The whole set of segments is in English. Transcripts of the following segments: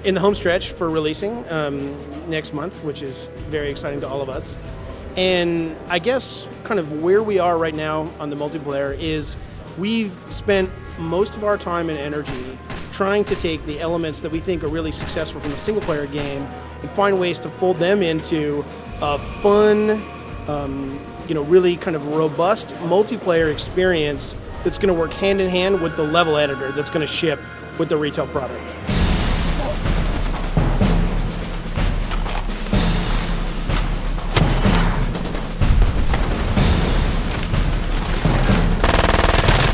in the home stretch for releasing next month, which is very exciting to all of us. And I guess kind of where we are right now on the multiplayer is we've spent most of our time and energy trying to take the elements that we think are really successful from a single-player game and find ways to fold them into a fun, really kind of robust multiplayer experience that's going to work hand in hand with the level editor that's going to ship with the retail product.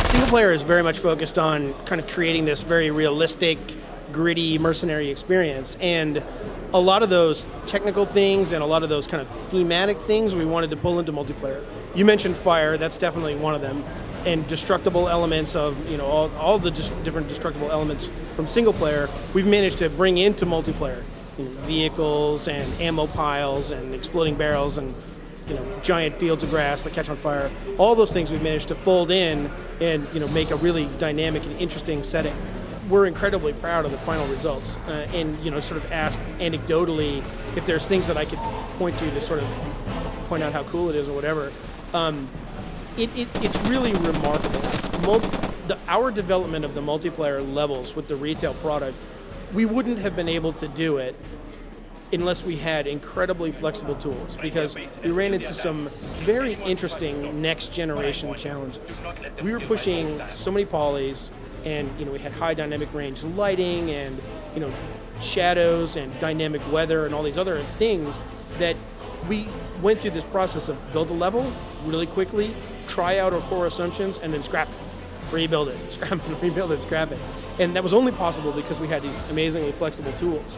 Single player is very much focused on kind of creating this very realistic, gritty, mercenary experience, and a lot of those technical things and a lot of those kind of thematic things we wanted to pull into multiplayer. You mentioned fire, that's definitely one of them, and destructible elements of all the different destructible elements from single player we've managed to bring into multiplayer. Vehicles and ammo piles and exploding barrels and giant fields of grass that catch on fire. All those things we've managed to fold in and make a really dynamic and interesting setting. We're incredibly proud of the final results, and sort of asked anecdotally if there's things that I could point to sort of point out how cool it is or whatever. It's really remarkable. Our development of the multiplayer levels with the retail product, we wouldn't have been able to do it unless we had incredibly flexible tools, because we ran into some very interesting next generation challenges. We were pushing so many polys, and we had high dynamic range lighting and shadows and dynamic weather and all these other things that we went through this process of build a level really quickly, try out our core assumptions, and then scrap it, rebuild it, scrap it, rebuild it, scrap it. And that was only possible because we had these amazingly flexible tools.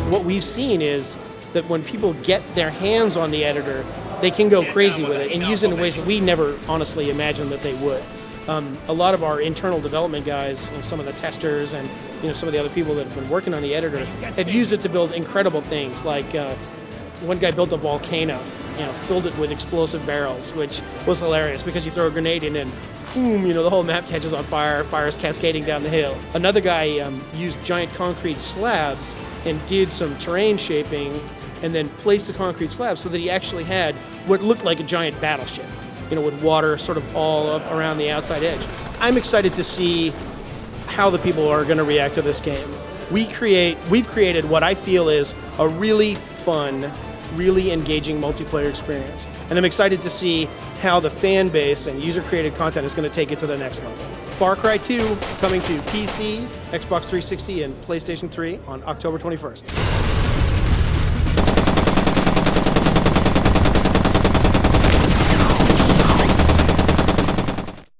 What we've seen is that when people get their hands on the editor, they can go crazy with it and use it in ways that we never honestly imagined that they would. A lot of our internal development guys, some of the testers and some of the other people that have been working on the editor have used it to build incredible things. Like one guy built a volcano, filled it with explosive barrels, which was hilarious because you throw a grenade in and boom, the whole map catches on fire, fire's cascading down the hill. Another guy used giant concrete slabs and did some terrain shaping and then placed the concrete slabs so that he actually had what looked like a giant battleship, with water sort of all up around the outside edge. I'm excited to see how the people are going to react to this game. We've created what I feel is a really fun, really engaging multiplayer experience. And I'm excited to see how the fan base and user-created content is going to take it to the next level. Far Cry 2 coming to PC, Xbox 360, and PlayStation 3 on October 21st.